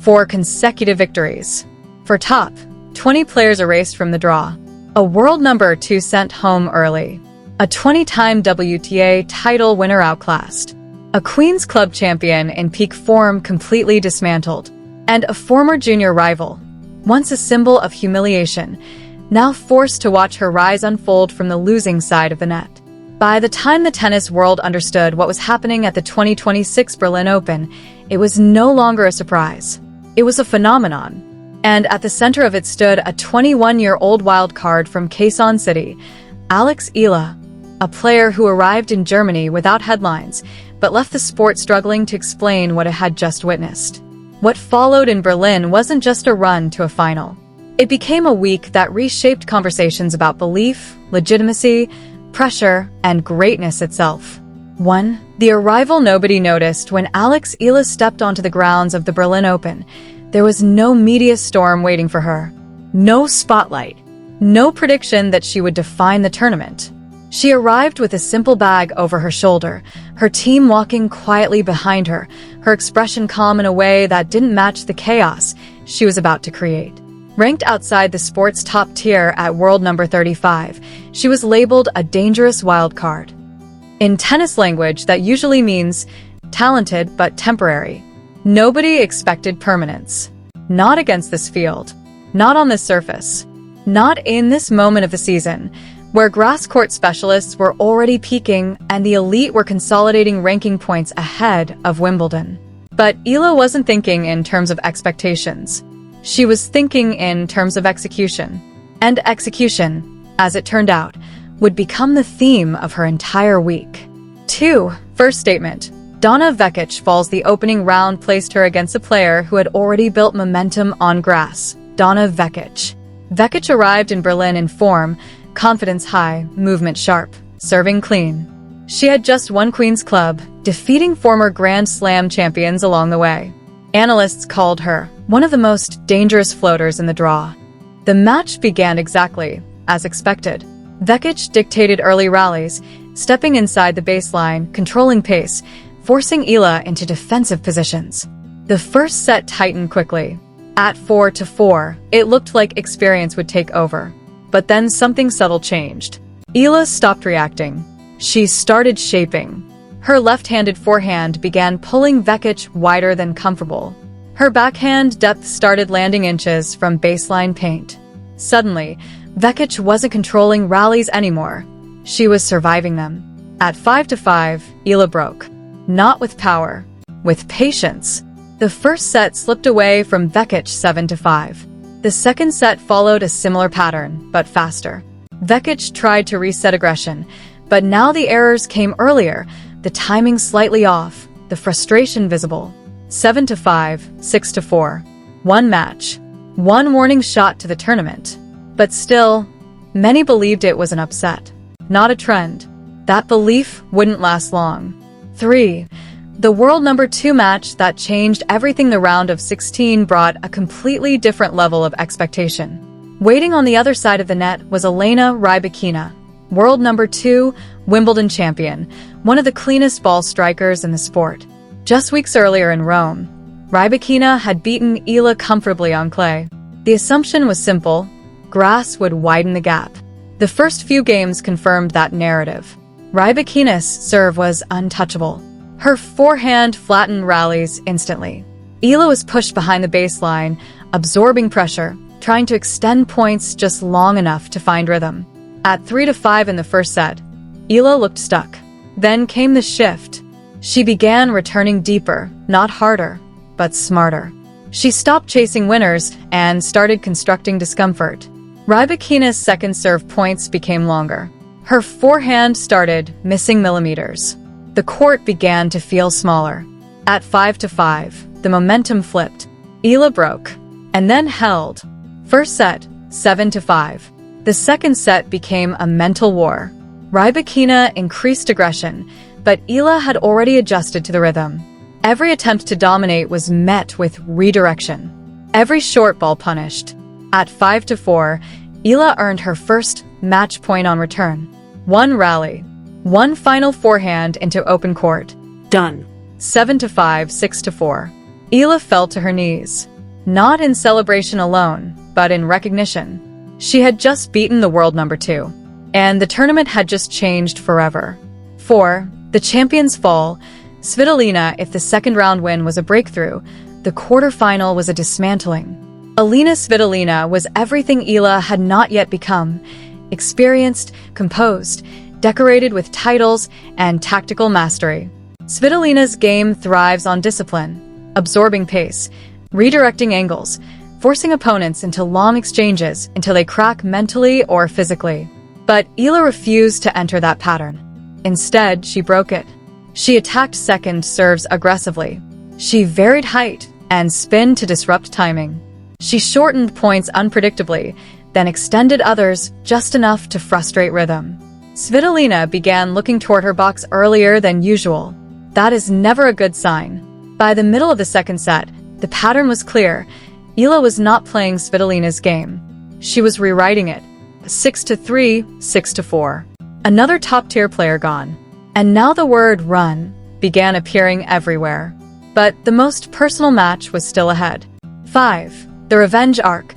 4 consecutive victories. For top, 20 players erased from the draw. A world number 2 sent home early. A 20-time WTA title winner outclassed. A Queen's Club champion in peak form completely dismantled. And a former junior rival, once a symbol of humiliation, now forced to watch her rise unfold from the losing side of the net. By the time the tennis world understood what was happening at the 2026 Berlin Open, it was no longer a surprise. It was a phenomenon. And at the center of it stood a 21-year-old wild card from Quezon City, Alex Eala, a player who arrived in Germany without headlines, but left the sport struggling to explain what it had just witnessed. What followed in Berlin wasn't just a run to a final. It became a week that reshaped conversations about belief, legitimacy, pressure, and greatness itself. 1. The arrival nobody noticed. When Alex Eala stepped onto the grounds of the Berlin Open, there was no media storm waiting for her. No spotlight. No prediction that she would define the tournament. She arrived with a simple bag over her shoulder, her team walking quietly behind her, her expression calm in a way that didn't match the chaos she was about to create. Ranked outside the sport's top tier at world number 35, she was labeled a dangerous wild card. In tennis language, that usually means talented but temporary. Nobody expected permanence. Not against this field. Not on this surface. Not in this moment of the season, where grass court specialists were already peaking and the elite were consolidating ranking points ahead of Wimbledon. But Eala wasn't thinking in terms of expectations. She was thinking in terms of execution. And execution, as it turned out, would become the theme of her entire week. 2. First statement. Donna Vekic falls. The opening round placed her against a player who had already built momentum on grass. Donna Vekic. Vekic arrived in Berlin in form, confidence high, movement sharp, serving clean. She had just won Queen's Club, defeating former Grand Slam champions along the way. Analysts called her one of the most dangerous floaters in the draw. The match began exactly as expected. Vekic dictated early rallies, stepping inside the baseline, controlling pace, forcing Eala into defensive positions. The first set tightened quickly. At 4-4, it looked like experience would take over. But then something subtle changed. Eala stopped reacting. She started shaping. Her left-handed forehand began pulling Vekic wider than comfortable. Her backhand depth started landing inches from baseline paint. Suddenly, Vekic wasn't controlling rallies anymore. She was surviving them. At 5-5, Eala broke. Not with power, with patience. The first set slipped away from Vekic 7-5. The second set followed a similar pattern, but faster. Vekic tried to reset aggression, but now the errors came earlier, the timing slightly off, the frustration visible. 7-5, 6-4. One match. One warning shot to the tournament. But still, many believed it was an upset, not a trend. That belief wouldn't last long. 3. The world number 2 match that changed everything. The round of 16 brought a completely different level of expectation. Waiting on the other side of the net was Elena Rybakina, world number 2, Wimbledon champion, one of the cleanest ball strikers in the sport. Just weeks earlier in Rome, Rybakina had beaten Eala comfortably on clay. The assumption was simple: grass would widen the gap. The first few games confirmed that narrative. Rybakina's serve was untouchable. Her forehand flattened rallies instantly. Eala was pushed behind the baseline, absorbing pressure, trying to extend points just long enough to find rhythm. At 3-5 in the first set, Eala looked stuck. Then came the shift. She began returning deeper, not harder, but smarter. She stopped chasing winners and started constructing discomfort. Rybakina's second serve points became longer. Her forehand started missing millimeters. The court began to feel smaller. At 5-5, the momentum flipped. Eala broke, and then held. First set, 7-5. The second set became a mental war. Rybakina increased aggression, but Eala had already adjusted to the rhythm. Every attempt to dominate was met with redirection. Every short ball punished. At 5-4, Eala earned her first match point on return. One rally. One final forehand into open court. Done. 7-5, 6-4. Eala fell to her knees. Not in celebration alone, but in recognition. She had just beaten the world number 2, and the tournament had just changed forever. 4. The champions fall. Svitolina, if the second round win was a breakthrough, the quarterfinal was a dismantling. Alina Svitolina was everything Eala had not yet become: experienced, composed, decorated with titles and tactical mastery. Svitolina's game thrives on discipline, absorbing pace, redirecting angles, forcing opponents into long exchanges until they crack mentally or physically. But Eala refused to enter that pattern. Instead, she broke it. She attacked second serves aggressively. She varied height and spin to disrupt timing. She shortened points unpredictably, then extended others just enough to frustrate rhythm. Svitolina began looking toward her box earlier than usual. That is never a good sign. By the middle of the second set, the pattern was clear. Eala was not playing Svitolina's game. She was rewriting it. 6-3, 6-4. Another top-tier player gone. And now the word run began appearing everywhere. But the most personal match was still ahead. 5. The revenge arc.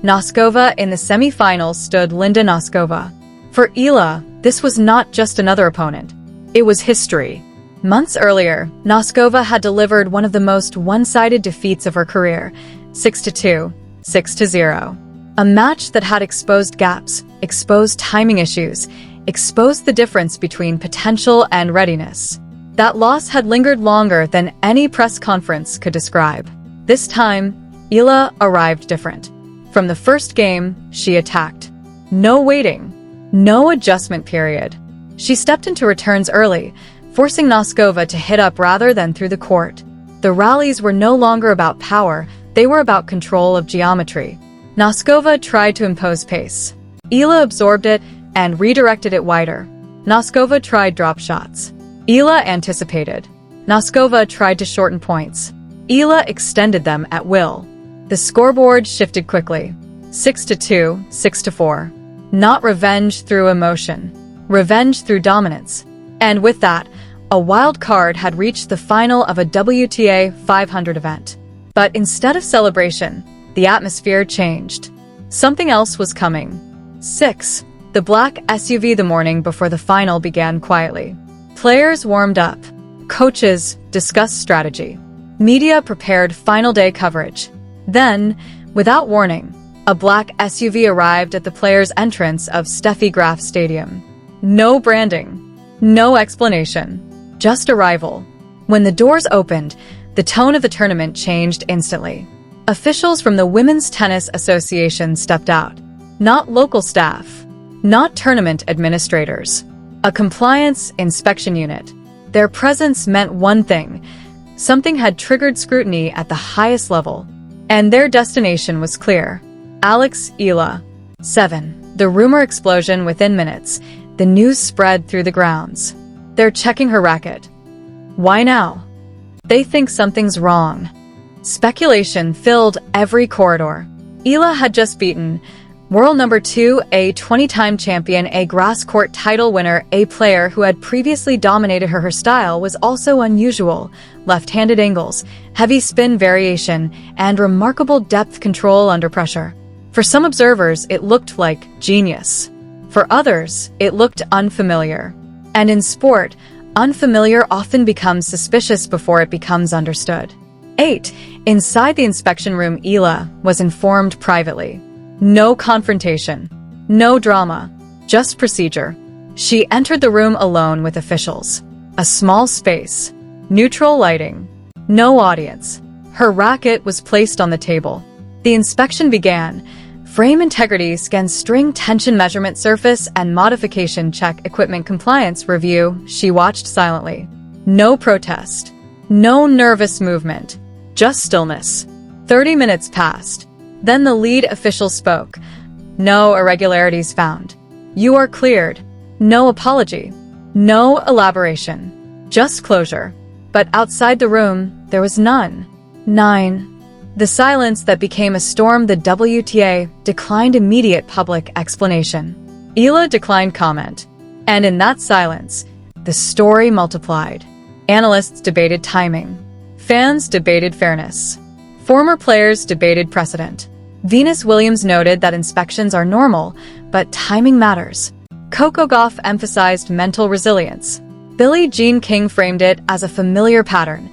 Noskova in the semifinals stood Linda Noskova. For Eala, this was not just another opponent. It was history. Months earlier, Noskova had delivered one of the most one-sided defeats of her career, 6-2, 6-0. A match that had exposed gaps, exposed timing issues, exposed the difference between potential and readiness. That loss had lingered longer than any press conference could describe. This time, Eala arrived different. From the first game, she attacked. No waiting. No adjustment period. She stepped into returns early, forcing Noskova to hit up rather than through the court. The rallies were no longer about power, they were about control of geometry. Noskova tried to impose pace. Eala absorbed it and redirected it wider. Noskova tried drop shots. Eala anticipated. Noskova tried to shorten points. Eala extended them at will. The scoreboard shifted quickly. 6-2, 6-4. Not revenge through emotion. Revenge through dominance. And with that, a wild card had reached the final of a WTA 500 event. But instead of celebration, the atmosphere changed. Something else was coming. 6. The black SUV the morning before the final began quietly. Players warmed up. Coaches discussed strategy. Media prepared final day coverage. Then, without warning, a black SUV arrived at the players' entrance of Steffi Graf Stadium. No branding. No explanation. Just arrival. When the doors opened, the tone of the tournament changed instantly. Officials from the Women's Tennis Association stepped out. Not local staff. Not tournament administrators. A compliance inspection unit. Their presence meant one thing. Something had triggered scrutiny at the highest level. And their destination was clear. Alex Eala. 7. The rumor explosion within minutes. The news spread through the grounds. They're checking her racket. Why now? They think something's wrong. Speculation filled every corridor. Eala had just beaten world number 2, a 20-time champion, a grass court title winner, a player who had previously dominated her. Her style was also unusual. Left-handed angles, heavy spin variation, and remarkable depth control under pressure. For some observers, it looked like genius. For others, it looked unfamiliar. And in sport, unfamiliar often becomes suspicious before it becomes understood. 8. Inside the inspection room, Eala was informed privately. No confrontation. No drama. Just procedure. She entered the room alone with officials. A small space. Neutral lighting. No audience. Her racket was placed on the table. The inspection began. Frame integrity scan, string tension measurement, surface and modification check, equipment compliance review. She watched silently. No protest. No nervous movement. Just stillness. 30 minutes passed. Then the lead official spoke. No irregularities found. You are cleared. No apology. No elaboration. Just closure. But outside the room, there was none. 9. The silence that became a storm. The WTA declined immediate public explanation. Eala declined comment. And in that silence, the story multiplied. Analysts debated timing. Fans debated fairness. Former players debated precedent. Venus Williams noted that inspections are normal, but timing matters. Coco Gauff emphasized mental resilience. Billie Jean King framed it as a familiar pattern.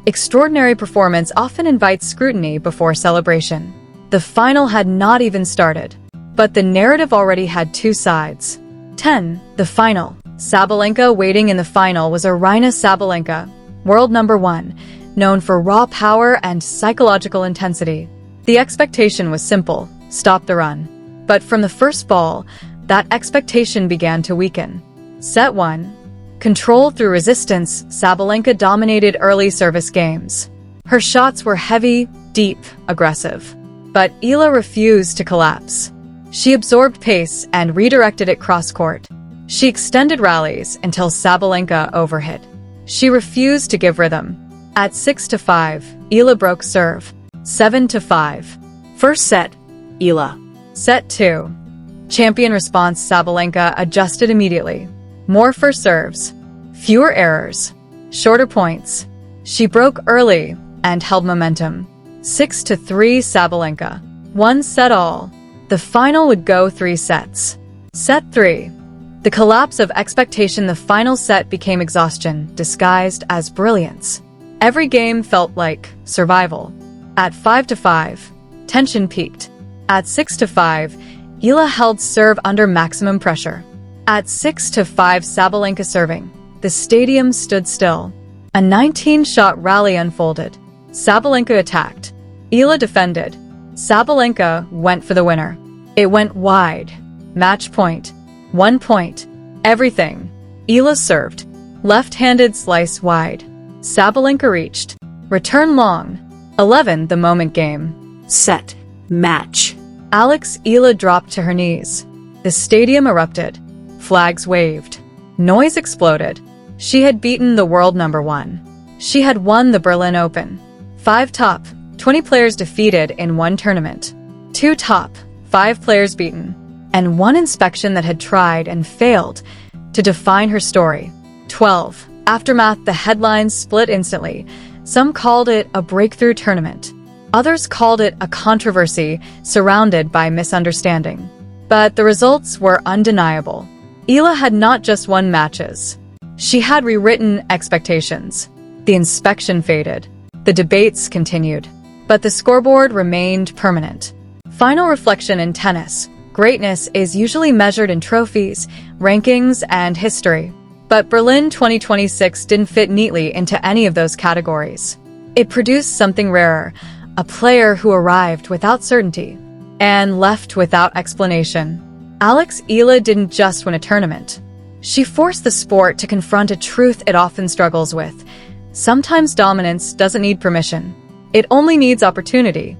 Extraordinary performance often invites scrutiny before celebration. The final had not even started, but the narrative already had two sides. 10. The final. Sabalenka waiting in the final was Aryna Sabalenka, world number 1, known for raw power and psychological intensity. The expectation was simple: stop the run. But from the first ball, that expectation began to weaken. Set 1. Control through resistance. Sabalenka dominated early service games. Her shots were heavy, deep, aggressive. But Eala refused to collapse. She absorbed pace and redirected it cross-court. She extended rallies until Sabalenka overhit. She refused to give rhythm. At 6-5, Eala broke serve. 7-5. First set, Eala. Set 2. Champion response. Sabalenka adjusted immediately. More first serves. Fewer errors. Shorter points. She broke early and held momentum. 6-3 Sabalenka. One set all. The final would go 3 sets. Set 3. The collapse of expectation. The final set became exhaustion, disguised as brilliance. Every game felt like survival. At 5-5, tension peaked. At 6-5, Eala held serve under maximum pressure. At 6-5 Sabalenka serving, the stadium stood still. A 19-shot rally unfolded. Sabalenka attacked. Eala defended. Sabalenka went for the winner. It went wide. Match point. 1 point. Everything. Eala served. Left-handed slice wide. Sabalenka reached. Return long. 11 The moment game. Set. Match. Alex Eala dropped to her knees. The stadium erupted. Flags waved. Noise exploded. She had beaten the world number 1. She had won the Berlin Open. 5 top 20 players defeated in one tournament. 2 top 5 players beaten. And 1 inspection that had tried and failed to define her story. 12. Aftermath. The headlines split instantly. Some called it a breakthrough tournament. Others called it a controversy surrounded by misunderstanding. But the results were undeniable. Eala had not just won matches. She had rewritten expectations. The inspection faded. The debates continued. But the scoreboard remained permanent. Final reflection. In tennis, greatness is usually measured in trophies, rankings, and history. But Berlin 2026 didn't fit neatly into any of those categories. It produced something rarer, a player who arrived without certainty and left without explanation. Alex Eala didn't just win a tournament. She forced the sport to confront a truth it often struggles with. Sometimes dominance doesn't need permission. It only needs opportunity.